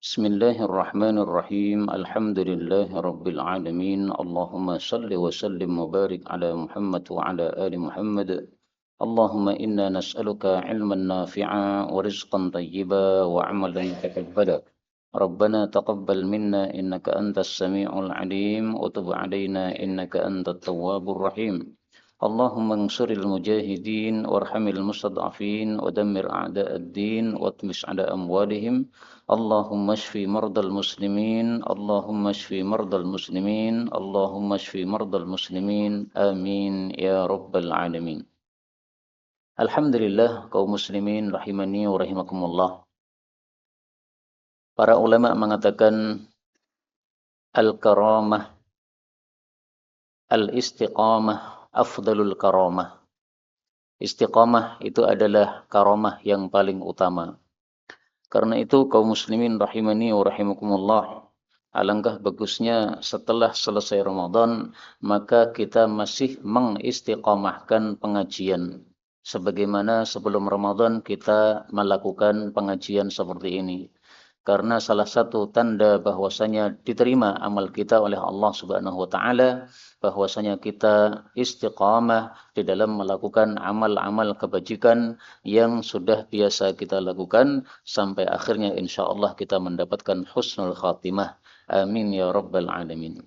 بسم الله الرحمن الرحيم الحمد لله رب العالمين اللهم صل وسلم وبارك على محمد وعلى آل محمد اللهم إنا نسألك علما نافعا ورزقا طيبا وعملا متقبلا ربنا تقبل منا إنك أنت السميع العليم وتب علينا إنك أنت التواب الرحيم اللهم انصر المجاهدين وارحم المستضعفين ودمر أعداء الدين واطمس على أموالهم اللهم اشف مرضى المسلمين اللهم اشف مرضى المسلمين اللهم اشف مرضى المسلمين آمين يا رب العالمين. Alhamdulillah kaum muslimin rahimani wa rahimakumullah. Para ulama mengatakan al-karamah, al-istiqamah afdalul karamah. Istiqamah itu adalah karamah yang paling utama. Karena itu kaum muslimin rahimani wa rahimakumullah, alangkah bagusnya setelah selesai Ramadan maka kita masih mengistiqamahkan pengajian. Sebagaimana sebelum Ramadan kita melakukan pengajian seperti ini. Karena salah satu tanda bahwasanya diterima amal kita oleh Allah Subhanahu wa taala, bahwasanya kita istiqamah di dalam melakukan amal-amal kebajikan yang sudah biasa kita lakukan sampai akhirnya insyaallah kita mendapatkan husnul khatimah. Amin ya rabbal alamin.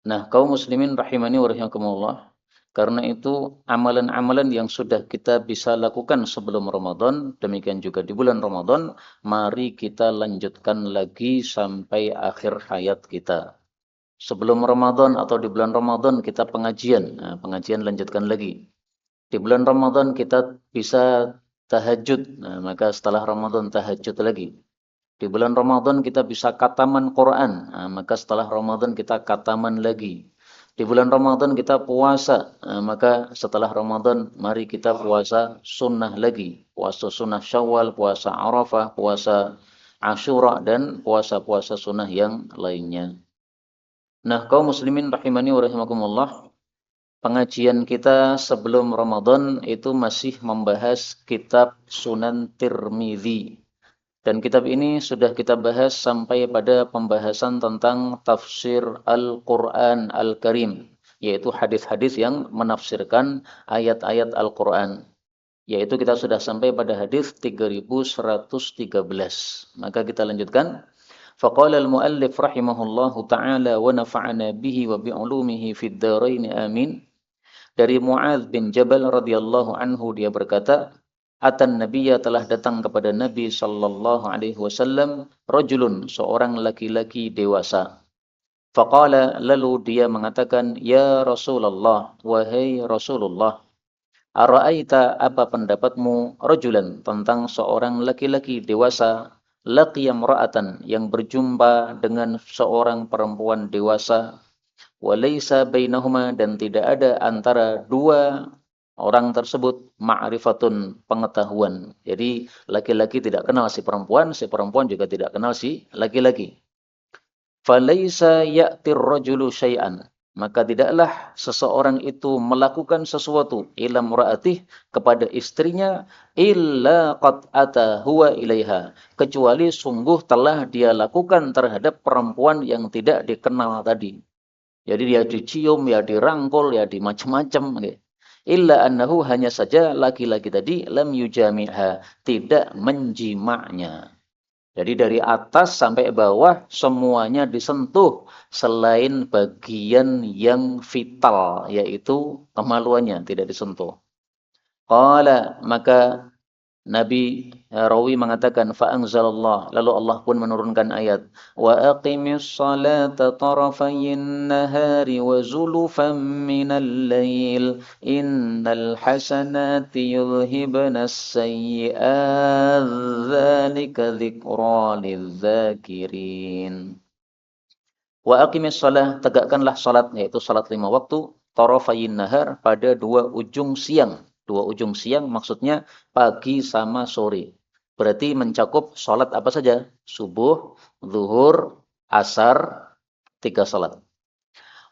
Nah, kaum muslimin rahimani wa rahimakumullah, karena itu amalan-amalan yang sudah kita bisa lakukan sebelum Ramadan, demikian juga di bulan Ramadan, mari kita lanjutkan lagi sampai akhir hayat kita. Sebelum Ramadan atau di bulan Ramadan kita pengajian, nah, pengajian lanjutkan lagi. Di bulan Ramadan kita bisa tahajud, nah, maka setelah Ramadan tahajud lagi. Di bulan Ramadan kita bisa kataman Quran, nah, maka setelah Ramadan kita kataman lagi. Di bulan Ramadan kita puasa, nah, maka setelah Ramadan mari kita puasa sunnah lagi. Puasa sunnah Syawal, puasa Arafah, puasa Ashura, dan puasa-puasa sunnah yang lainnya. Nah, kaum muslimin rahimani wa rahimakumullah, pengajian kita sebelum Ramadan itu masih membahas kitab Sunan Tirmidzi. Dan kitab ini sudah kita bahas sampai pada pembahasan tentang tafsir Al-Quran Al-Karim, yaitu hadis-hadis yang menafsirkan ayat-ayat Al-Quran. Yaitu kita sudah sampai pada hadis 3113. Maka kita lanjutkan. Faqala al-muallif rahimahullahu ta'ala wa nafa'ana bihi wa bi'ulumihi fid dharain amin. Dari Mu'adz bin Jabal radhiyallahu anhu dia berkata, Atan Nabiya telah datang kepada Nabi sallallahu alaihi wasallam rajulun, seorang laki-laki dewasa. Faqala, lalu dia mengatakan, Ya Rasulullah, wahai Rasulullah, ara'aita, apa pendapatmu, rajulan, tentang seorang laki-laki dewasa, laqiya imra'atan, yang berjumpa dengan seorang perempuan dewasa, walaysa bainahuma, dan tidak ada antara dua orang tersebut ma'rifatun, pengetahuan. Jadi laki-laki tidak kenal si perempuan juga tidak kenal si laki-laki. Falaysa ya'tir rajulu syai'an, maka tidaklah seseorang itu melakukan sesuatu ila mura'atih, kepada istrinya, illa qad ata huwa ilaiha, kecuali sungguh telah dia lakukan terhadap perempuan yang tidak dikenal tadi. Jadi dia dicium, ya dirangkul, ya dimacam-macam. Illa annahu, hanya saja laki-laki tadi, lam yujami'ha, tidak menjima'nya. Jadi dari atas sampai bawah semuanya disentuh selain bagian yang vital, yaitu kemaluannya tidak disentuh. Qala, maka Nabi Rawi mengatakan, fa'anzalallah, lalu Allah pun menurunkan ayat, wa aqimis salata tarafayin nahari wa zulufan minal lail innal hasanati yudhibnas sayyi'at dzalika dzikra lidzakirin. Wa aqimis salah, tegakkanlah salat, yaitu salat 5 waktu, tarafayin nahar, pada dua ujung siang. Dua ujung siang maksudnya pagi sama sore. Berarti mencakup salat apa saja? Subuh, zuhur, asar, 3 salat.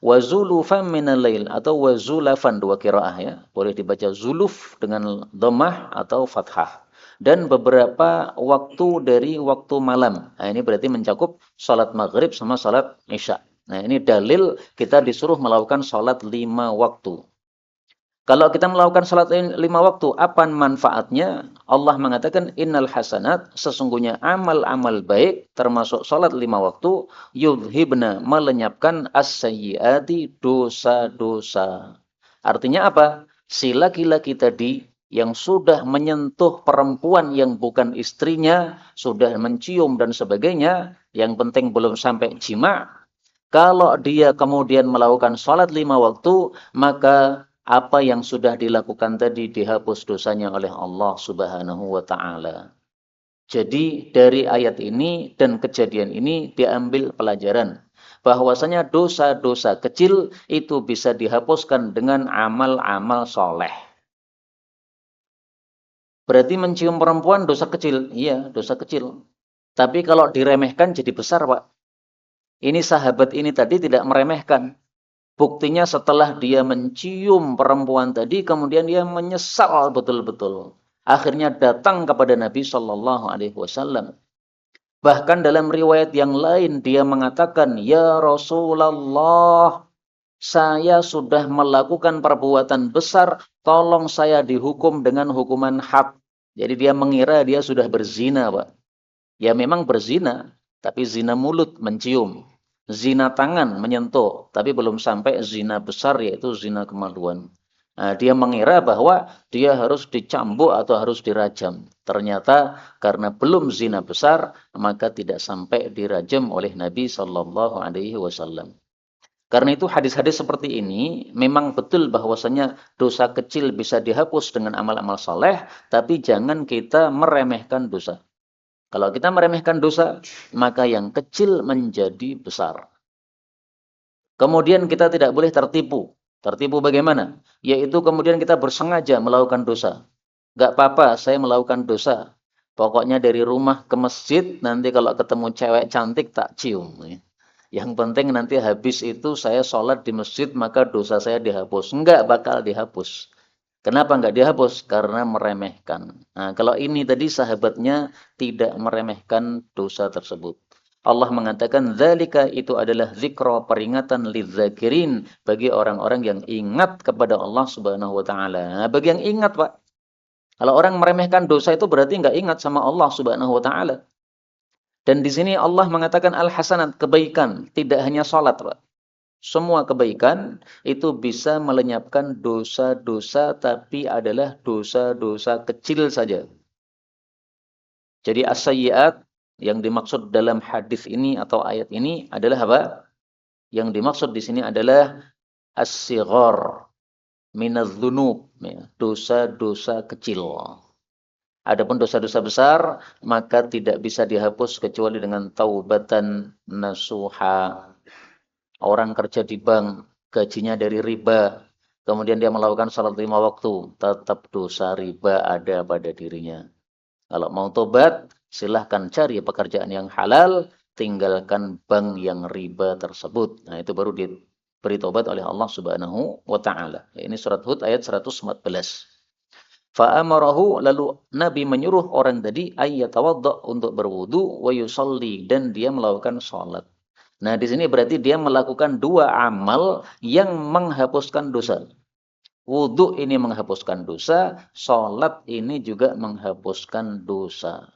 Wa zulufan minal lail, atau wa zulafan, dua qiraah ya. Boleh dibaca zuluf dengan dhammah atau fathah. dan beberapa waktu dari waktu malam. Nah, ini berarti mencakup salat maghrib sama salat isya. Nah, ini dalil kita disuruh melakukan salat 5 waktu. Kalau kita melakukan salat 5 waktu, apa manfaatnya? Allah mengatakan innal hasanat, sesungguhnya amal-amal baik termasuk salat 5 waktu yudhibna, melenyapkan as-sayyiati, dosa-dosa. Artinya apa? Si laki-laki tadi yang sudah menyentuh perempuan yang bukan istrinya, sudah mencium dan sebagainya, yang penting belum sampai jima. Kalau dia kemudian melakukan sholat 5 waktu, maka apa yang sudah dilakukan tadi dihapus dosanya oleh Allah Subhanahu wa Ta'ala. Jadi dari ayat ini dan kejadian ini diambil pelajaran bahwasanya dosa-dosa kecil itu bisa dihapuskan dengan amal-amal soleh. Berarti mencium perempuan dosa kecil? Iya, dosa kecil. Tapi kalau diremehkan jadi besar, Pak. Ini sahabat ini tadi tidak meremehkan. Buktinya setelah dia mencium perempuan tadi, kemudian dia menyesal betul-betul. Akhirnya datang kepada Nabi Shallallahu Alaihi Wasallam. Bahkan dalam riwayat yang lain dia mengatakan, Ya Rasulullah, saya sudah melakukan perbuatan besar, tolong saya dihukum dengan hukuman had. Jadi dia mengira dia sudah berzina, Pak. Ya memang berzina, tapi zina mulut mencium. Zina tangan menyentuh, tapi belum sampai zina besar yaitu zina kemaluan. Nah, dia mengira bahwa dia harus dicambuk atau harus dirajam. Ternyata karena belum zina besar, maka tidak sampai dirajam oleh Nabi Shallallahu Alaihi Wasallam. Karena itu hadis-hadis seperti ini memang betul bahwasanya dosa kecil bisa dihapus dengan amal-amal soleh, tapi jangan kita meremehkan dosa. Kalau kita meremehkan dosa, maka yang kecil menjadi besar. Kemudian kita tidak boleh tertipu. Tertipu bagaimana? Yaitu kemudian kita bersengaja melakukan dosa. Gak apa-apa, saya melakukan dosa. Pokoknya dari rumah ke masjid, nanti kalau ketemu cewek cantik tak cium. Yang penting nanti habis itu saya sholat di masjid, maka dosa saya dihapus. Enggak bakal dihapus. Kenapa enggak dihapus? Karena meremehkan. Nah, kalau ini tadi sahabatnya tidak meremehkan dosa tersebut. Allah mengatakan, "Dzalika itu adalah zikra, peringatan lidzakirin, bagi orang-orang yang ingat kepada Allah Subhanahu wa taala." Nah, bagi yang ingat, Pak. Kalau orang meremehkan dosa itu berarti enggak ingat sama Allah Subhanahu wa taala. Dan di sini Allah mengatakan al-hasanat, kebaikan, tidak hanya salat, Pak. Semua kebaikan itu bisa melenyapkan dosa-dosa, tapi adalah dosa-dosa kecil saja. Jadi as-sayyi'at yang dimaksud dalam hadis ini atau ayat ini adalah apa? Yang dimaksud di sini adalah as-sighar minadz-dzunub, ya, dosa-dosa kecil. Adapun dosa-dosa besar maka tidak bisa dihapus kecuali dengan taubatan nasuha. Orang kerja di bank, gajinya dari riba, kemudian dia melakukan salat 5 waktu, tetap dosa riba ada pada dirinya. Kalau mau tobat, silahkan cari pekerjaan yang halal, tinggalkan bank yang riba tersebut. Nah, itu baru diberi tobat oleh Allah Subhanahu wa taala. Ini surat Hud ayat 114. Fa'amarahu, lalu Nabi menyuruh orang tadi ayyatawadda, untuk berwudu, wa yusalli, dan dia melakukan salat. Nah, di sini berarti dia melakukan dua amal yang menghapuskan dosa. Wudhu ini menghapuskan dosa, sholat ini juga menghapuskan dosa.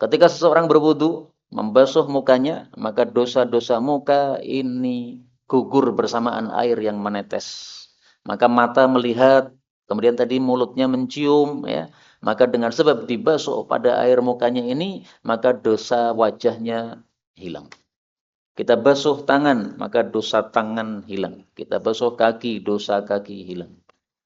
Ketika seseorang berwudhu, membasuh mukanya, maka dosa-dosa muka ini gugur bersamaan air yang menetes. Maka mata melihat, kemudian tadi mulutnya mencium, ya. Maka dengan sebab dibasuh pada air mukanya ini, maka dosa wajahnya hilang. Kita basuh tangan, maka dosa tangan hilang. Kita basuh kaki, dosa kaki hilang.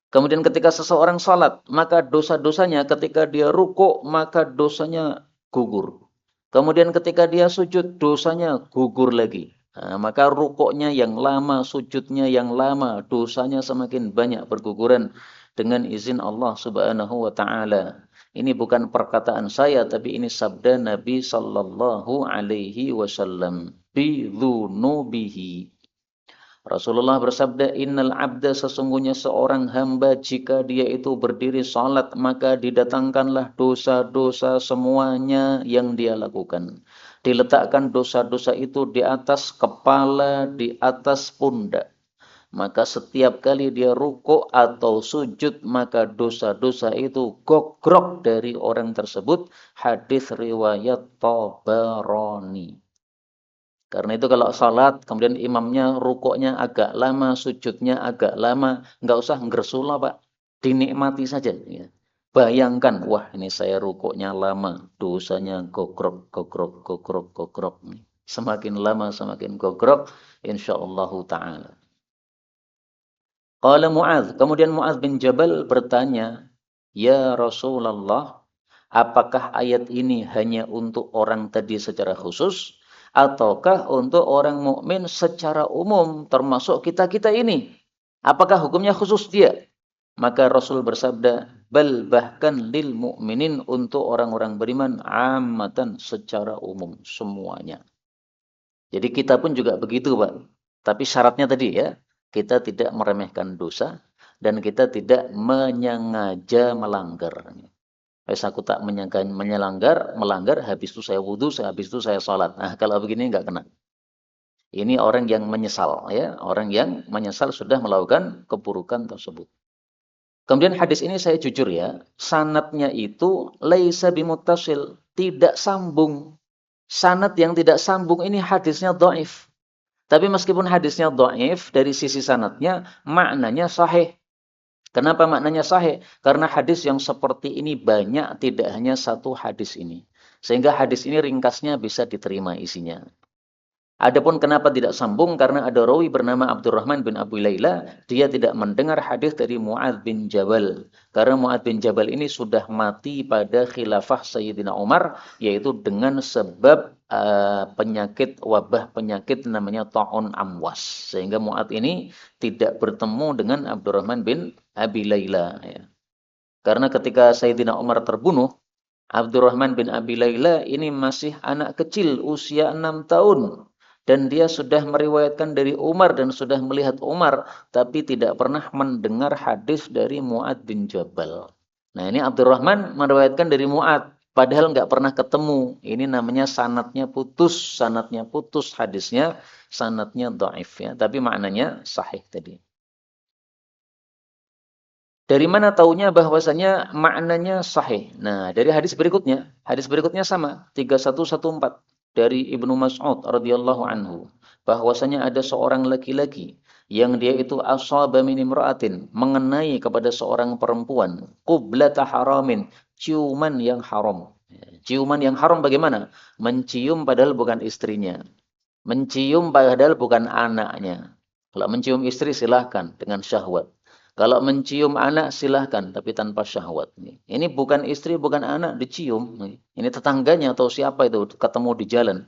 Kemudian ketika seseorang salat, maka dosa-dosanya ketika dia rukuk, maka dosanya gugur. Kemudian ketika dia sujud, dosanya gugur lagi. Nah, maka rukuknya yang lama, sujudnya yang lama, dosanya semakin banyak berguguran dengan izin Allah Subhanahu wa taala. Ini bukan perkataan saya, tapi ini sabda Nabi sallallahu alaihi wasallam. Bidzunubihi. Rasulullah bersabda, innal abda, sesungguhnya seorang hamba jika dia itu berdiri salat maka didatangkanlah dosa-dosa semuanya yang dia lakukan. Diletakkan dosa-dosa itu di atas kepala, di atas pundak. Maka setiap kali dia rukuk atau sujud, maka dosa-dosa itu gogrok dari orang tersebut. Hadis riwayat Tabarani. Karena itu kalau salat, kemudian imamnya rukuknya agak lama, sujudnya agak lama, nggak usah ngersula Pak. Dinikmati saja. Ya. Bayangkan, wah ini saya rukuknya lama, dosanya gogrok, gogrok, gogrok, gogrok. Semakin lama semakin gogrok, insyaallah ta'ala. Qala Mu'adz, kemudian Mu'adz bin Jabal bertanya, "Ya Rasulullah, apakah ayat ini hanya untuk orang tadi secara khusus ataukah untuk orang mukmin secara umum termasuk kita-kita ini? Apakah hukumnya khusus dia?" Maka Rasul bersabda, "Bal bahkan lil mukminin, untuk orang-orang beriman ammatan, secara umum semuanya." Jadi kita pun juga begitu, Pak. Tapi syaratnya tadi ya, kita tidak meremehkan dosa dan kita tidak menyengaja melanggar. Wes aku tak melanggar, habis itu saya wudhu, habis itu saya sholat. Nah, kalau begini nggak kena. Ini orang yang menyesal, ya, orang yang menyesal sudah melakukan keburukan tersebut. Kemudian hadis ini saya jujur ya, sanatnya itu laisa bimuttasil, tidak sambung. Sanad yang tidak sambung ini hadisnya dhaif. Tapi meskipun hadisnya dhaif dari sisi sanadnya, maknanya sahih. Kenapa maknanya sahih? Karena hadis yang seperti ini banyak, tidak hanya satu hadis ini. Sehingga hadis ini ringkasnya bisa diterima isinya. Adapun kenapa tidak sambung? Karena ada rawi bernama Abdurrahman bin Abu Layla, dia tidak mendengar hadis dari Mu'adz bin Jabal. Karena Mu'adz bin Jabal ini sudah mati pada khilafah Sayyidina Umar, yaitu dengan sebab penyakit, wabah penyakit namanya ta'un amwas. Sehingga Mu'adz ini tidak bertemu dengan Abdurrahman bin Abi Layla. Ya. Karena ketika Sayyidina Umar terbunuh, Abdurrahman bin Abi Layla ini masih anak kecil, usia 6 tahun. Dan dia sudah meriwayatkan dari Umar dan sudah melihat Umar, tapi tidak pernah mendengar hadis dari Mu'adz bin Jabal. Nah, ini Abdurrahman meriwayatkan dari Mu'adz, padahal nggak pernah ketemu. Ini namanya sanatnya putus hadisnya, sanatnya dhaif ya, tapi maknanya sahih tadi. Dari mana taunya bahwasanya maknanya sahih? Nah, dari hadis berikutnya. Hadis berikutnya sama, 3114 dari Ibnu Mas'ud radhiyallahu anhu, bahwasanya ada seorang laki-laki yang dia itu asaba min imra'atin, mengenai kepada seorang perempuan, qublata haramin, ciuman yang haram. Ciuman yang haram bagaimana? Mencium padahal bukan istrinya. Mencium padahal bukan anaknya. Kalau mencium istri silahkan dengan syahwat. Kalau mencium anak silahkan, tapi tanpa syahwat. Ini bukan istri, bukan anak, dicium. Ini tetangganya atau siapa itu ketemu di jalan.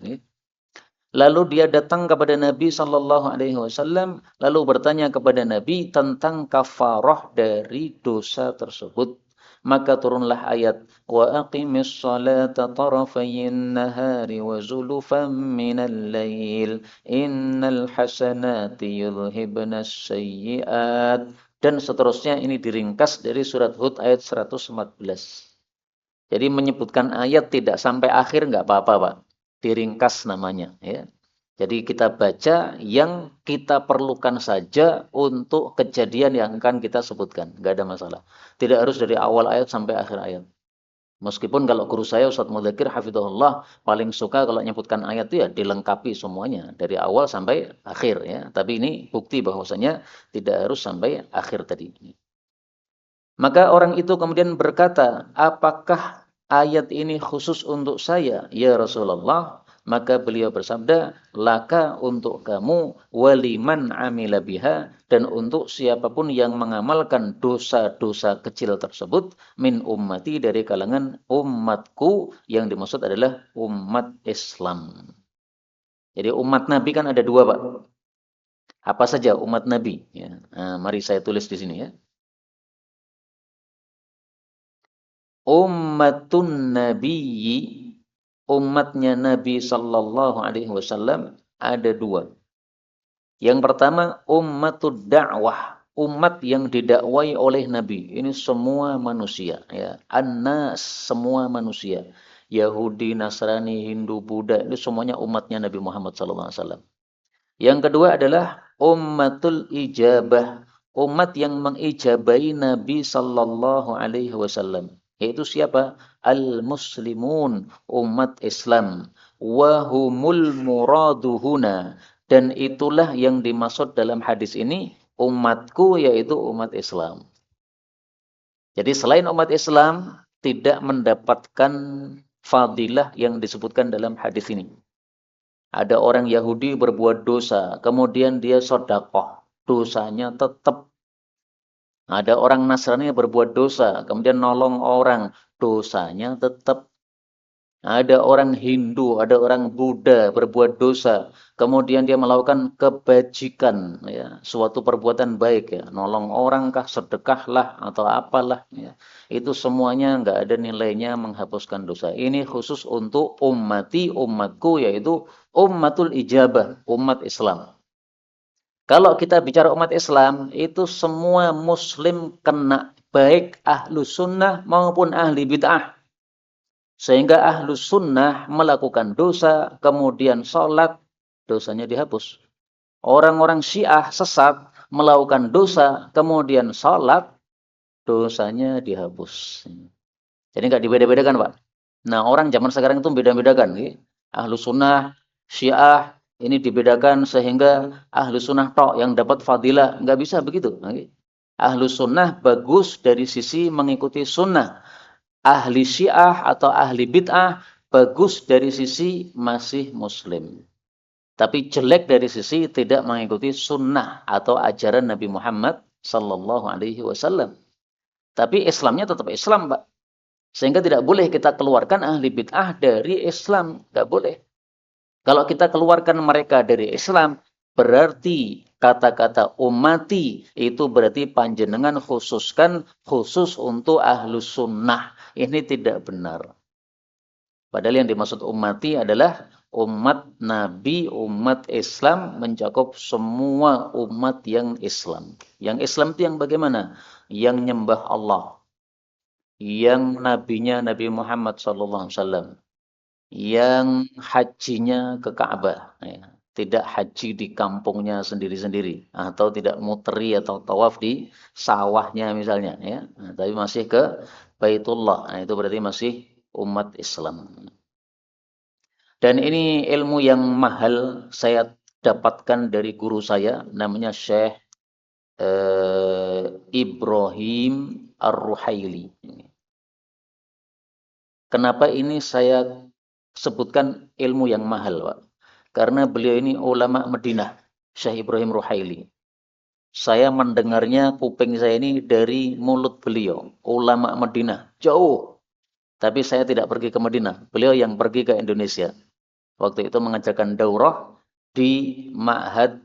Lalu dia datang kepada Nabi Sallallahu Alaihi Wasallam, lalu bertanya kepada Nabi tentang kafarah dari dosa tersebut. Maka turunlah ayat, wa aqimis salata tarafayin nahari wa zulufan minal lail, innal hasanati yudhibnas sayyiat. Dan seterusnya, ini diringkas dari surat Hud ayat 114. Jadi menyebutkan ayat tidak sampai akhir nggak apa-apa, Pak. Diringkas namanya, ya. Jadi kita baca yang kita perlukan saja untuk kejadian yang akan kita sebutkan, nggak ada masalah. Tidak harus dari awal ayat sampai akhir ayat. Meskipun kalau guru saya Ustadz Mudzakir hafizahullah paling suka kalau menyebutkan ayat itu ya dilengkapi semuanya dari awal sampai akhir ya. Tapi ini bukti bahwasanya tidak harus sampai akhir tadi. Maka orang itu kemudian berkata, apakah ayat ini khusus untuk saya, ya Rasulullah? Maka beliau bersabda, laka, untuk kamu, waliman amila biha, dan untuk siapapun yang mengamalkan dosa-dosa kecil tersebut, min ummati, dari kalangan umatku, yang dimaksud adalah umat Islam. Jadi umat Nabi kan ada dua, Pak. Apa saja umat Nabi? Ya. Nah, mari saya tulis di sini ya. Ummatun Nabiyyi, umatnya Nabi Sallallahu Alaihi Wasallam ada dua. Yang pertama, ummatud da'wah, umat yang didakwai oleh Nabi. Ini semua manusia, ya. An-nas, semua manusia. Yahudi, Nasrani, Hindu, Buddha, itu semuanya umatnya Nabi Muhammad SAW. Yang kedua adalah ummatul ijabah, umat yang mengijabai Nabi sallallahu alaihi wasallam. Yaitu siapa? Al-muslimun, umat Islam. Wahumul muraduhuna. Dan itulah yang dimaksud dalam hadis ini, umatku yaitu umat Islam. Jadi selain umat Islam, tidak mendapatkan fadilah yang disebutkan dalam hadis ini. Ada orang Yahudi berbuat dosa, kemudian dia sedekah, dosanya tetap. Ada orang Nasrani berbuat dosa, kemudian nolong orang, dosanya tetap. Ada orang Hindu, ada orang Buddha berbuat dosa, kemudian dia melakukan kebajikan, ya, suatu perbuatan baik, ya, nolong orang kah, sedekahlah atau apalah, ya. Itu semuanya nggak ada nilainya menghapuskan dosa. Ini khusus untuk ummati, umatku, yaitu ummatul ijabah, umat Islam. Kalau kita bicara umat Islam, itu semua Muslim kena, baik ahlu sunnah maupun ahli bid'ah. Sehingga ahlus sunnah melakukan dosa, kemudian sholat, dosanya dihapus. Orang-orang Syiah sesat, melakukan dosa, kemudian sholat, dosanya dihapus. Jadi nggak dibeda-bedakan, Pak. Nah, orang zaman sekarang itu beda-bedakan. Ahlus sunnah, Syiah, ini dibedakan sehingga ahlus sunnah tok yang dapat fadilah. Nggak bisa begitu. Ahlus sunnah bagus dari sisi mengikuti sunnah. Ahli Syiah atau ahli bid'ah bagus dari sisi masih muslim. Tapi jelek dari sisi tidak mengikuti sunnah atau ajaran Nabi Muhammad sallallahu alaihi wasallam. Tapi Islamnya tetap Islam, Pak. Sehingga tidak boleh kita keluarkan ahli bid'ah dari Islam. Nggak boleh. Kalau kita keluarkan mereka dari Islam, berarti kata-kata ummati itu berarti panjenengan khususkan khusus untuk ahlus sunnah. Ini tidak benar. Padahal yang dimaksud ummati adalah umat Nabi, umat Islam mencakup semua umat yang Islam. Yang Islam itu yang bagaimana? Yang nyembah Allah. Yang nabinya Nabi Muhammad SAW. Yang hajinya ke Ka'bah. Ya. Tidak haji di kampungnya sendiri-sendiri. Atau tidak muteri atau tawaf di sawahnya misalnya. Ya. Nah, tapi masih ke Baitullah. Nah, itu berarti masih umat Islam. Dan ini ilmu yang mahal saya dapatkan dari guru saya. Namanya Syekh Ibrahim Ar-Ruhaili. Kenapa ini saya sebutkan ilmu yang mahal, Pak? Karena beliau ini ulama Madinah, Syekh Ibrahim Ruhaili. Saya mendengarnya, kuping saya ini dari mulut beliau, ulama Madinah, jauh. Tapi saya tidak pergi ke Madinah, beliau yang pergi ke Indonesia. Waktu itu mengajarkan daurah di Ma'had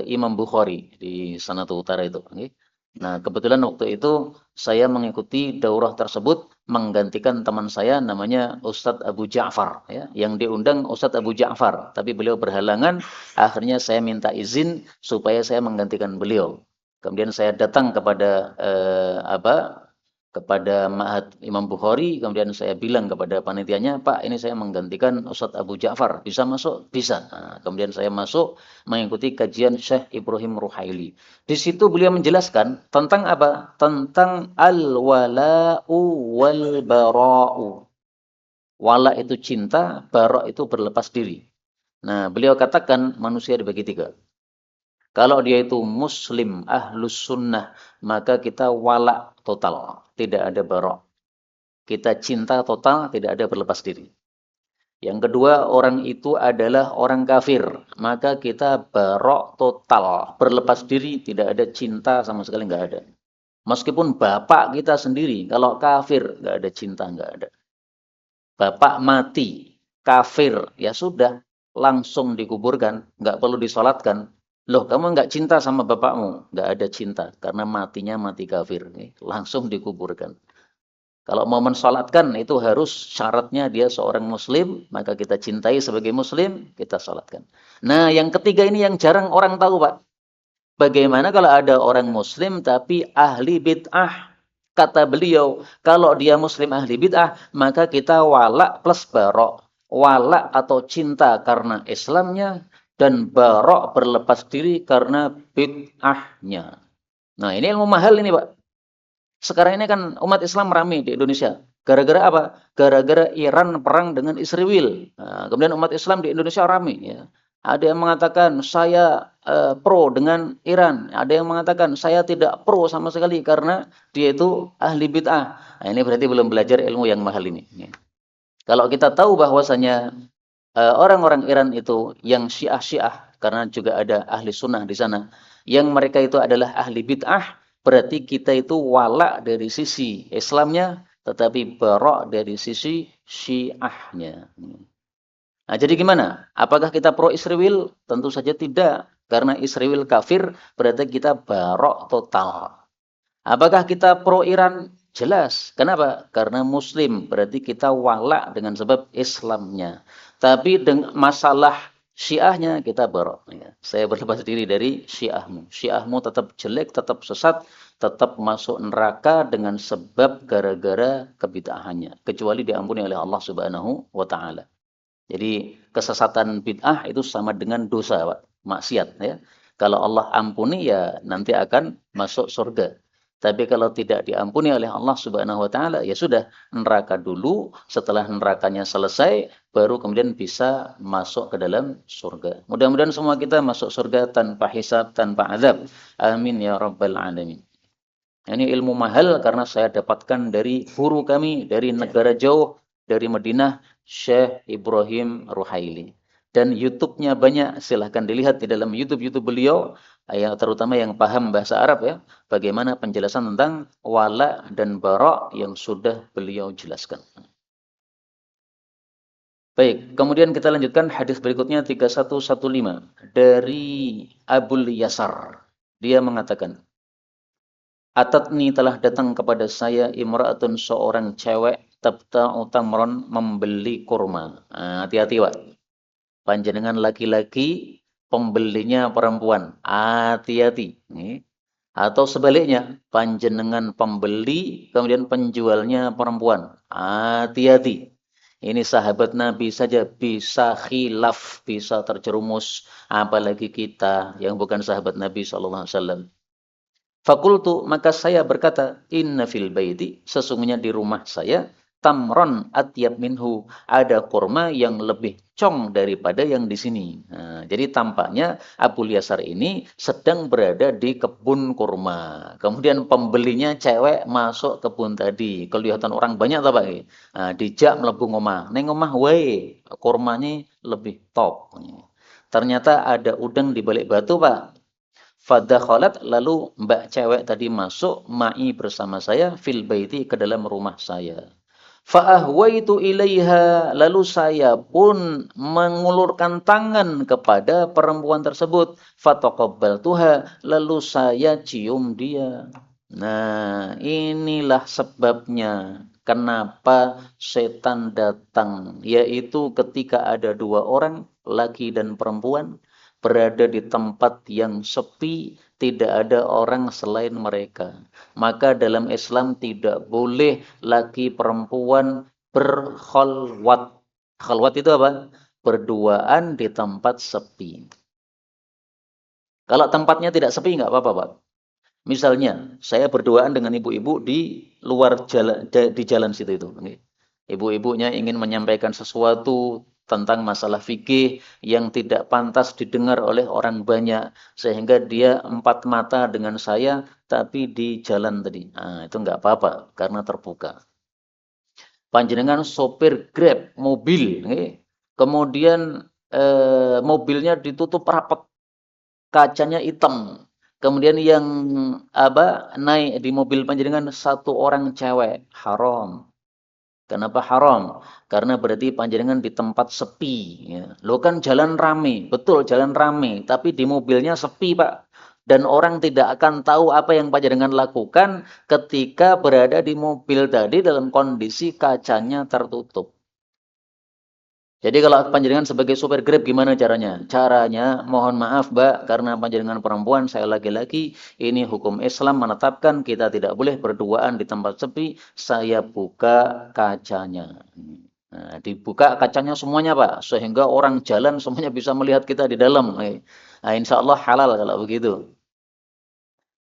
Imam Bukhari di Sanatu Utara itu. Nah, kebetulan waktu itu saya mengikuti daurah tersebut menggantikan teman saya namanya Ustadz Abu Ja'far, ya, yang diundang Ustadz Abu Ja'far, tapi beliau berhalangan, akhirnya saya minta izin supaya saya menggantikan beliau. Kemudian saya datang kepada kepada Ma'had Imam Bukhari, kemudian saya bilang kepada panitianya, Pak, ini saya menggantikan Ustadz Abu Ja'far, bisa masuk? Bisa. Nah, kemudian saya masuk mengikuti kajian Syekh Ibrahim Ruhaili. Di situ beliau menjelaskan tentang apa? Tentang al-wala'u wal-bara'u. Wala itu cinta, bara' itu berlepas diri. Nah, beliau katakan manusia dibagi tiga. Kalau dia itu muslim, ahlus sunnah, maka kita wala total, tidak ada barok. Kita cinta total, tidak ada berlepas diri. Yang kedua, orang itu adalah orang kafir, maka kita barok total, berlepas diri, tidak ada cinta sama sekali, nggak ada. Meskipun bapak kita sendiri, kalau kafir, nggak ada cinta, nggak ada. Bapak mati, kafir, ya sudah, langsung dikuburkan, nggak perlu disolatkan. Loh, kamu nggak cinta sama bapakmu? Nggak ada cinta, karena matinya mati kafir. Langsung dikuburkan. Kalau mau mensolatkan itu harus syaratnya dia seorang muslim, maka kita cintai sebagai muslim, kita solatkan. Nah, yang ketiga ini yang jarang orang tahu, Pak. Bagaimana kalau ada orang muslim tapi ahli bid'ah? Kata beliau, kalau dia muslim ahli bid'ah, maka kita walak plus barok. Walak atau cinta karena Islamnya, dan barok berlepas diri karena bid'ahnya. Nah, ini ilmu mahal ini, Pak. Sekarang ini kan umat Islam ramai di Indonesia. Gara-gara apa? Gara-gara Iran perang dengan Israel. Nah, kemudian umat Islam di Indonesia ramai. Ya. Ada yang mengatakan saya pro dengan Iran. Ada yang mengatakan saya tidak pro sama sekali karena dia itu ahli bid'ah. Nah, ini berarti belum belajar ilmu yang mahal ini. Ya. Kalau kita tahu bahwasanya orang-orang Iran itu yang Syiah-Syiah, karena juga ada ahli sunnah di sana, yang mereka itu adalah ahli bid'ah, berarti kita itu walak dari sisi Islamnya, tetapi barok dari sisi Syiahnya. Nah, jadi gimana? Apakah kita pro Israel? Tentu saja tidak. Karena Israel kafir, berarti kita barok total. Apakah kita pro Iran? Jelas. Kenapa? Karena Muslim. Berarti kita walak dengan sebab Islamnya. Tapi dengan masalah Syiahnya kita barok. Ya. Saya berlepas diri dari Syiahmu. Syiahmu tetap jelek, tetap sesat, tetap masuk neraka dengan sebab gara-gara kebid'ahannya. Kecuali diampuni oleh Allah Subhanahu wa Ta'ala. Jadi kesesatan bid'ah itu sama dengan dosa, Pak. Maksiat. Ya. Kalau Allah ampuni ya nanti akan masuk surga. Tapi kalau tidak diampuni oleh Allah Subhanahu wa Ta'ala, ya sudah, neraka dulu. Setelah nerakanya selesai, baru kemudian bisa masuk ke dalam surga. Mudah-mudahan semua kita masuk surga tanpa hisab, tanpa azab. Amin ya rabbal alamin. Ini ilmu mahal karena saya dapatkan dari guru kami dari negara jauh, dari Madinah, Syekh Ibrahim Ruhaili. Dan YouTube-nya banyak, silahkan dilihat di dalam YouTube beliau, terutama yang paham bahasa Arab ya, bagaimana penjelasan tentang wala dan bara yang sudah beliau jelaskan. Baik, kemudian kita lanjutkan hadis berikutnya 3115 dari Abul Yasar. Dia mengatakan, Atatni telah datang kepada saya imra'atun seorang cewek tabta'u tamron membeli kurma. Hati-hati, Pak. Panjenengan laki-laki, pembelinya perempuan. Hati-hati. Atau sebaliknya, panjenengan pembeli, kemudian penjualnya perempuan. Hati-hati. Ini sahabat Nabi saja bisa khilaf, bisa terjerumus. Apalagi kita yang bukan sahabat Nabi SAW. Fakultu, maka saya berkata, inna fil baiti, sesungguhnya di rumah saya, tamron atyab minhu, ada kurma yang lebih cong daripada yang di sini. Nah, jadi tampaknya Abu Yasar ini sedang berada di kebun kurma. Kemudian pembelinya cewek masuk kebun tadi. Kelihatan orang banyak tak Pak? Nah, dijak mlebu ngomah. Neng ngomah wae, kurmanya lebih top. Ternyata ada udang di balik batu, Pak. Fadakhalat, lalu mbak cewek tadi masuk ma'i bersama saya fil baiti, ke dalam rumah saya. Fa'ahwaitu ilaiha, lalu saya pun mengulurkan tangan kepada perempuan tersebut. Fataqabbaltuha, lalu saya cium dia. Nah, inilah sebabnya kenapa setan datang, yaitu ketika ada dua orang, laki dan perempuan, berada di tempat yang sepi, tidak ada orang selain mereka. Maka dalam Islam tidak boleh laki perempuan berkhalwat. Khalwat itu apa? Berduaan di tempat sepi. Kalau tempatnya tidak sepi nggak apa-apa, Pak. Misalnya, saya berduaan dengan ibu-ibu di luar jalan, di jalan situ itu. Ibu-ibunya ingin menyampaikan sesuatu tentang masalah fikih yang tidak pantas didengar oleh orang banyak, sehingga dia empat mata dengan saya, tapi di jalan tadi. Nah, itu nggak apa-apa, karena terbuka. Panjenengan sopir Grab, mobil, kemudian mobilnya ditutup rapat, kacanya hitam. Kemudian yang naik di mobil panjenengan satu orang cewek, haram. Kenapa haram? Karena berarti panjenengan di tempat sepi. Ya. Lo kan jalan rame, betul jalan rame, tapi di mobilnya sepi, Pak. Dan orang tidak akan tahu apa yang panjenengan lakukan ketika berada di mobil tadi dalam kondisi kacanya tertutup. Jadi kalau panjenengan sebagai supir Grab gimana caranya? Caranya, mohon maaf Mbak, karena panjenengan perempuan, saya laki-laki, ini hukum Islam menetapkan kita tidak boleh berduaan di tempat sepi, saya buka kacanya. Nah, dibuka kacanya semuanya Pak, sehingga orang jalan semuanya bisa melihat kita di dalam. Nah, insya Allah halal kalau begitu.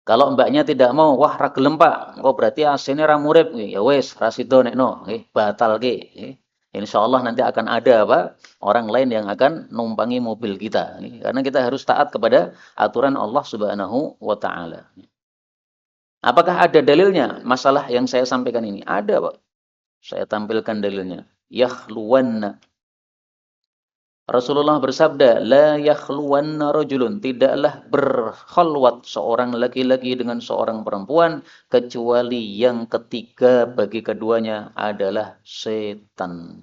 Kalau mbaknya tidak mau, wah ra gelem Pak, oh berarti asine ra murip, ya wis ra sida nekno, batal ki. Insyaallah nanti akan ada apa? Orang lain yang akan numpangi mobil kita. Karena kita harus taat kepada aturan Allah Subhanahu wa taala. Apakah ada dalilnya masalah yang saya sampaikan ini? Ada, Pak. Saya tampilkan dalilnya. Yakhluwanna. Rasulullah bersabda, la yakhluwanna rajulun, tidaklah berkhalwat seorang laki-laki dengan seorang perempuan kecuali yang ketiga bagi keduanya adalah setan.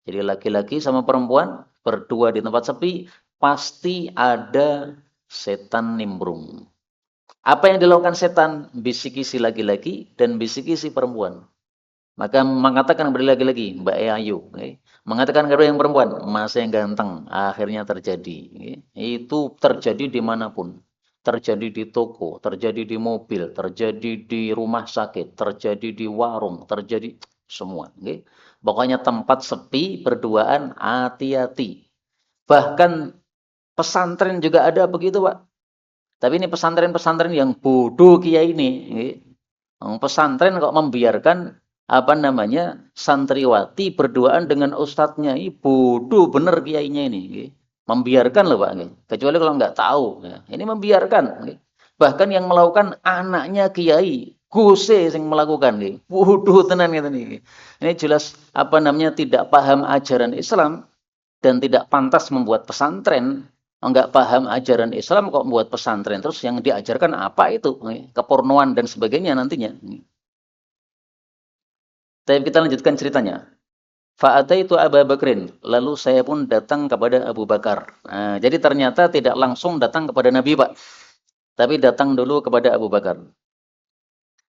Jadi laki-laki sama perempuan berdua di tempat sepi pasti ada setan nimbrung. Apa yang dilakukan setan? Bisiki si laki-laki dan bisiki si perempuan. Maka mengatakan kepada laki-laki, Mbak Ayu, mengatakan kepada yang perempuan, Mas yang ganteng, akhirnya terjadi. Itu terjadi dimanapun. Terjadi di toko, terjadi di mobil, terjadi di rumah sakit, terjadi di warung, terjadi semua. Pokoknya tempat sepi, berduaan, hati-hati. Bahkan pesantren juga ada begitu, Pak. Tapi ini pesantren-pesantren yang bodoh kiai ini. Pesantren kok membiarkan apa namanya santriwati berduaan dengan ustadznya, ini bodoh bener kiainya ini, membiarkan loh Pak, kecuali kalau nggak tahu, ini membiarkan, bahkan yang melakukan anaknya kiai, guse yang melakukan, bodoh tenan gitu nih, ini jelas apa namanya tidak paham ajaran Islam dan tidak pantas membuat pesantren. Enggak paham ajaran Islam kok membuat pesantren, terus yang diajarkan apa itu, kepornoan dan sebagainya nantinya. Tapi kita lanjutkan ceritanya. Fa'ataitu Abu Bakrin, lalu saya pun datang kepada Abu Bakar. Nah, jadi ternyata tidak langsung datang kepada Nabi, Pak, tapi datang dulu kepada Abu Bakar.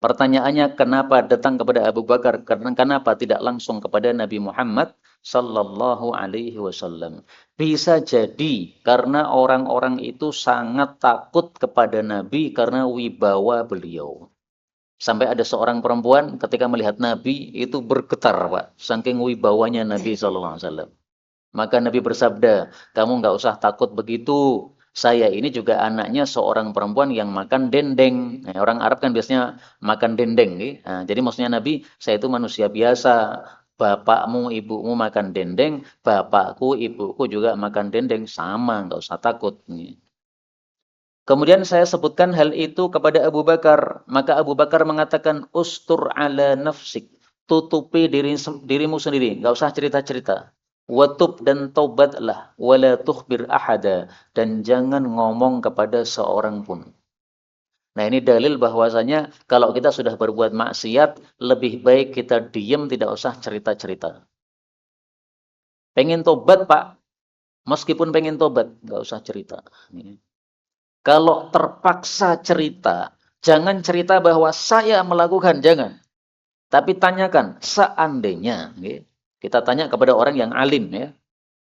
Pertanyaannya, kenapa datang kepada Abu Bakar? Karena kenapa tidak langsung kepada Nabi Muhammad sallallahu alaihi wasallam? Bisa jadi karena orang-orang itu sangat takut kepada Nabi karena wibawa beliau. Sampai ada seorang perempuan ketika melihat Nabi itu bergetar, Pak, saking wibawanya Nabi sallallahu alaihi wasallam. Maka Nabi bersabda, kamu nggak usah takut begitu. Saya ini juga anaknya seorang perempuan yang makan dendeng. Nah, orang Arab kan biasanya makan dendeng. Nah, jadi maksudnya Nabi, saya itu manusia biasa. Bapakmu, ibumu makan dendeng. Bapakku, ibuku juga makan dendeng. Sama, nggak usah takut. Kemudian saya sebutkan hal itu kepada Abu Bakar. Maka Abu Bakar mengatakan, ustur ala nafsik. Tutupi dirimu sendiri. Nggak usah cerita-cerita. Watub dan taubatlah. Wala tukhbir ahada. Dan jangan ngomong kepada seorang pun. Nah ini dalil bahwasanya kalau kita sudah berbuat maksiat, lebih baik kita diam, tidak usah cerita-cerita. Pengen tobat Pak, meskipun pengen tobat, nggak usah cerita. Kalau terpaksa cerita, jangan cerita bahwa saya melakukan, jangan. Tapi tanyakan, seandainya. Kita tanya kepada orang yang alim, ya.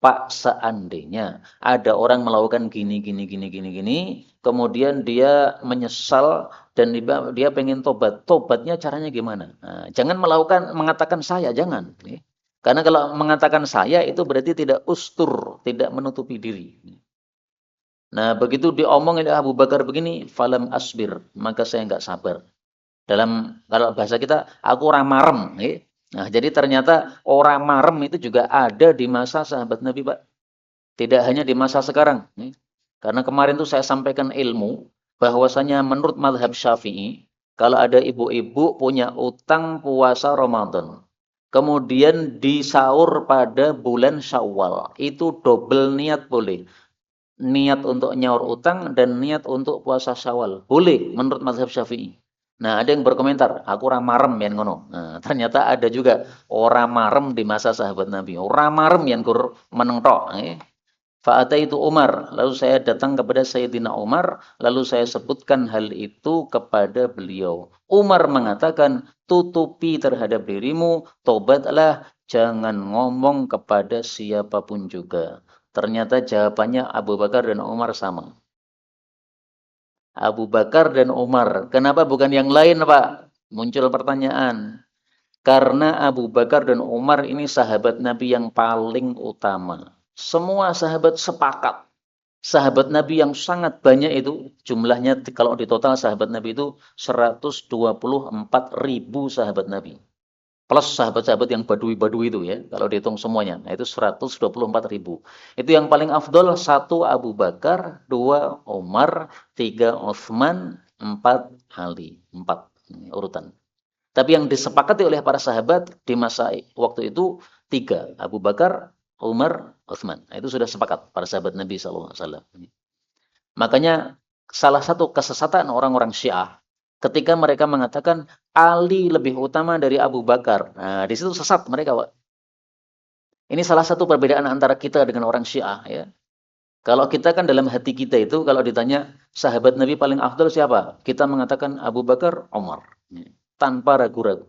Pak, seandainya ada orang melakukan gini, gini, gini, gini, gini, kemudian dia menyesal dan dia pengen tobat. Tobatnya caranya gimana? Nah, jangan mengatakan saya, jangan. Karena kalau mengatakan saya itu berarti tidak ustur, tidak menutupi diri. Nah, begitu diomongin Abu Bakar begini, falam asbir, maka saya nggak sabar. Dalam kalau bahasa kita, aku orang marem. Nah, jadi ternyata orang marem itu juga ada di masa sahabat Nabi, Pak. Tidak hanya di masa sekarang. Karena kemarin tuh saya sampaikan ilmu, bahwasanya menurut mazhab Syafi'i, kalau ada ibu-ibu punya utang puasa Ramadan, kemudian disaur pada bulan Syawal, itu double niat boleh. Niat untuk nyaur utang dan niat untuk puasa Syawal. Boleh menurut mazhab Syafi'i. Nah, ada yang berkomentar, aku ora marem yen ngono. Nah, ternyata ada juga orang marem di masa sahabat Nabi. Ora marem yen kur meneng tok, Fa'ataitu Umar, lalu saya datang kepada Sayyidina Umar, lalu saya sebutkan hal itu kepada beliau. Umar mengatakan, tutupi terhadap dirimu, tobatlah, jangan ngomong kepada siapapun juga. Ternyata jawabannya Abu Bakar dan Umar sama. Abu Bakar dan Umar. Kenapa bukan yang lain, Pak? Muncul pertanyaan. Karena Abu Bakar dan Umar ini sahabat Nabi yang paling utama. Semua sahabat sepakat. Sahabat Nabi yang sangat banyak itu, jumlahnya kalau di total sahabat Nabi itu 124.000 sahabat Nabi. Plus sahabat-sahabat yang badui-badui itu ya, kalau dihitung semuanya. Nah itu 124.000. Itu yang paling afdol, satu Abu Bakar, dua Umar, tiga Utsman, empat Ali. Empat urutan. Tapi yang disepakati oleh para sahabat di masa waktu itu tiga, Abu Bakar, Umar, Utsman. Nah, itu sudah sepakat para sahabat Nabi SAW. Makanya salah satu kesesatan orang-orang Syiah ketika mereka mengatakan Ali lebih utama dari Abu Bakar. Nah, di situ sesat mereka, Pak. Ini salah satu perbedaan antara kita dengan orang Syiah ya. Kalau kita kan dalam hati kita itu kalau ditanya sahabat Nabi paling afdal siapa? Kita mengatakan Abu Bakar, Umar. Tanpa ragu-ragu.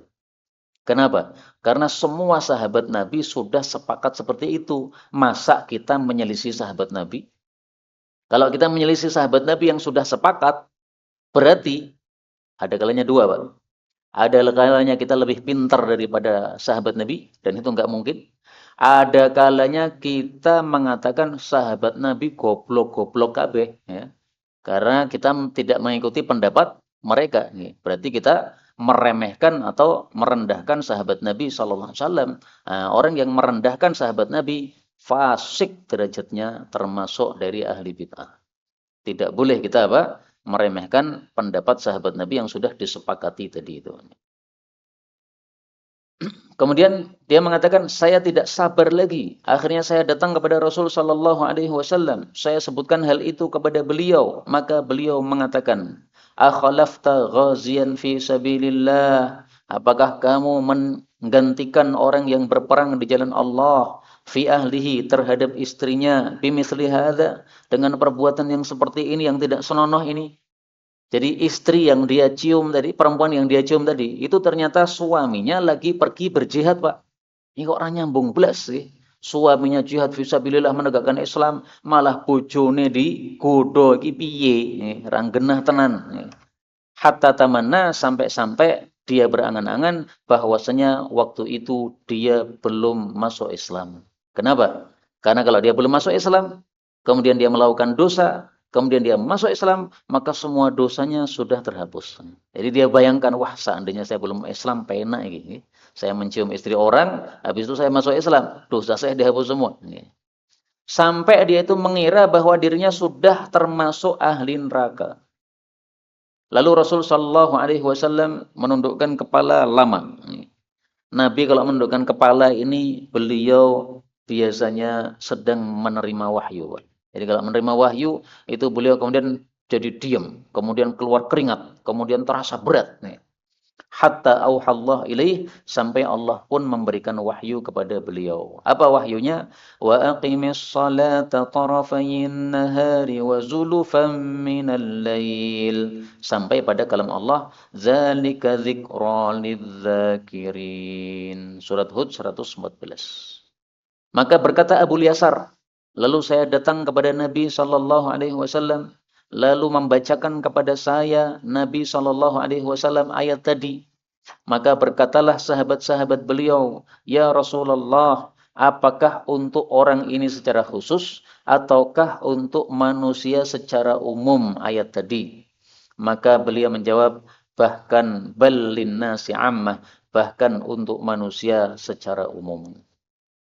Kenapa? Karena semua sahabat Nabi sudah sepakat seperti itu. Masa kita menyelisih sahabat Nabi? Kalau kita menyelisih sahabat Nabi yang sudah sepakat, berarti ada kalanya dua, Pak. Ada kalanya kita lebih pintar daripada sahabat Nabi, dan itu nggak mungkin. Ada kalanya kita mengatakan sahabat Nabi goblok-goblok kabeh, ya. Karena kita tidak mengikuti pendapat mereka. Berarti kita meremehkan atau merendahkan sahabat Nabi Sallallahu Alaihi Wasallam. Nah, orang yang merendahkan sahabat Nabi fasik derajatnya, termasuk dari ahli bid'ah. Tidak boleh kita apa? Meremehkan pendapat sahabat Nabi yang sudah disepakati tadi itu. Kemudian dia mengatakan, saya tidak sabar lagi. Akhirnya saya datang kepada Rasul Sallallahu Alaihi Wasallam. Saya sebutkan hal itu kepada beliau. Maka beliau mengatakan, akhalafta ghazian fi sabilillah. Apakah kamu menggantikan orang yang berperang di jalan Allah fi ahlihi terhadap istrinya bimithli hadza, dengan perbuatan yang seperti ini, yang tidak senonoh ini? Jadi istri yang dia cium tadi, perempuan yang dia cium tadi, itu ternyata suaminya lagi pergi berjihad, Pak. Ini kok orang nyambung belas sih. Suaminya jihad fisabilillah menegakkan Islam, malah bojone digodo iki piye? Rang genah tenan. Hatta tamanna, sampai-sampai dia berangan-angan bahwasanya waktu itu dia belum masuk Islam. Kenapa? Karena kalau dia belum masuk Islam, kemudian dia melakukan dosa, kemudian dia masuk Islam, maka semua dosanya sudah terhapus. Jadi dia bayangkan, wah seandainya saya belum Islam, penak ini. Saya mencium istri orang, habis itu saya masuk Islam, dosa saya dihapus semua. Sampai dia itu mengira bahwa dirinya sudah termasuk ahli neraka. Lalu Rasul Shallallahu Alaihi Wasallam menundukkan kepala lama. Nabi kalau menundukkan kepala ini, beliau biasanya sedang menerima wahyu. Jadi kalau menerima wahyu, itu beliau kemudian jadi diam, kemudian keluar keringat, kemudian terasa berat. Hatta auhallah ilaih, sampai Allah pun memberikan wahyu kepada beliau. Apa wahyunya? Wa aqimis salata tarafayin nahari wa zulufan minal lail. Sampai pada kalam Allah, zalika dzikra lidzakirin. Surat Hud 114. Maka berkata Abu Yasar, lalu saya datang kepada Nabi sallallahu alaihi wasallam, lalu membacakan kepada saya Nabi Shallallahu Alaihi Wasallam ayat tadi. Maka berkatalah sahabat-sahabat beliau, ya Rasulullah, apakah untuk orang ini secara khusus ataukah untuk manusia secara umum ayat tadi? Maka beliau menjawab, bahkan bal linnasi ammah, bahkan untuk manusia secara umum.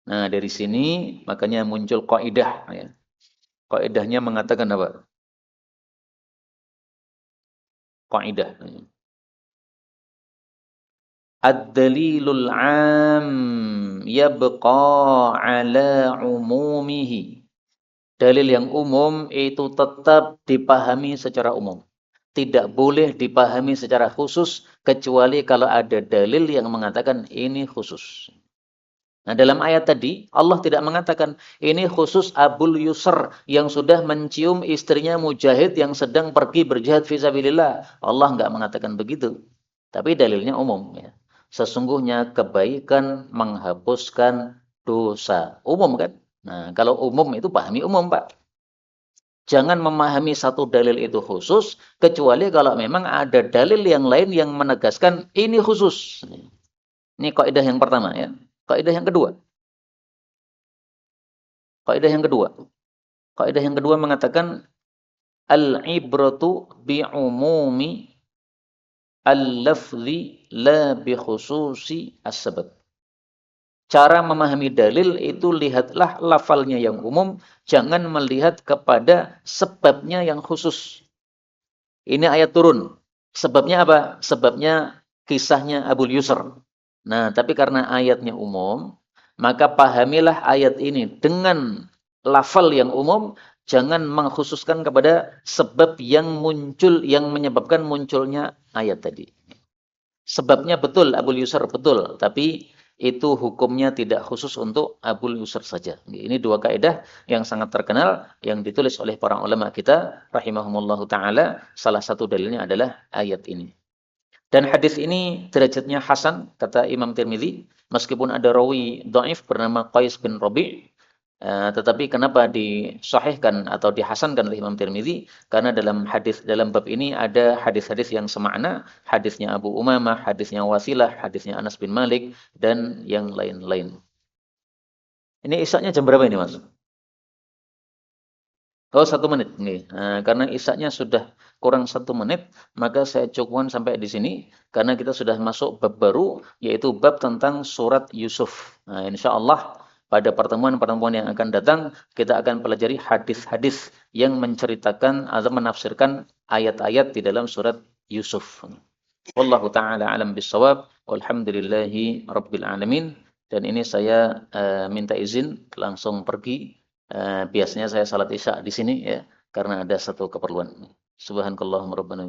Nah, dari sini makanya muncul kaidah ya. Kaidahnya mengatakan apa? Kaidah. Ad-dalilul 'am yabqa 'ala 'umumihi. Dalil yang umum itu tetap dipahami secara umum. Tidak boleh dipahami secara khusus kecuali kalau ada dalil yang mengatakan ini khusus. Nah, dalam ayat tadi Allah tidak mengatakan ini khusus Abul Yusr yang sudah mencium istrinya Mujahid yang sedang pergi berjihad fisabilillah. Allah nggak mengatakan begitu. Tapi dalilnya umum ya. Sesungguhnya kebaikan menghapuskan dosa. Umum kan? Nah, kalau umum itu pahami umum, Pak. Jangan memahami satu dalil itu khusus kecuali kalau memang ada dalil yang lain yang menegaskan ini khusus. Ini kaidah yang pertama ya. Kaidah yang kedua. Kaidah yang kedua. Kaidah yang kedua mengatakan al-ibratu bi'umumi al-lafzi la bi khususi as-sabab. Cara memahami dalil itu lihatlah lafalnya yang umum, jangan melihat kepada sebabnya yang khusus. Ini ayat turun. Sebabnya apa? Sebabnya kisahnya Abul Yusr. Nah, tapi karena ayatnya umum, maka pahamilah ayat ini dengan lafal yang umum, jangan mengkhususkan kepada sebab yang muncul, yang menyebabkan munculnya ayat tadi. Sebabnya betul, Abul Yusr betul, tapi itu hukumnya tidak khusus untuk Abul Yusr saja. Ini dua kaidah yang sangat terkenal yang ditulis oleh para ulama kita rahimahumullahu taala. Salah satu dalilnya adalah ayat ini. Dan hadis ini derajatnya hasan kata Imam Tirmizi, meskipun ada rawi dhaif bernama Qais bin Rabi', tetapi kenapa disahihkan atau dihasankan oleh Imam Tirmizi? Karena dalam bab ini ada hadis-hadis yang semakna, hadisnya Abu Umamah, hadisnya Wasilah, hadisnya Anas bin Malik dan yang lain-lain. Ini isaknya jam berapa ini, Mas? Oh, 1 menit. Nih. Nah, karena isaknya sudah kurang 1 menit, maka saya cukupkan sampai di sini. Karena kita sudah masuk bab baru, yaitu bab tentang surat Yusuf. Nah, insya Allah pada pertemuan-pertemuan yang akan datang, kita akan pelajari hadis-hadis yang menceritakan atau menafsirkan ayat-ayat di dalam surat Yusuf. Wallahu ta'ala alam bisawab. Walhamdulillahi rabbil alamin. Dan ini saya minta izin langsung pergi. Biasanya saya salat isya di sini ya, karena ada satu keperluan. Subhanakallahumma rabbana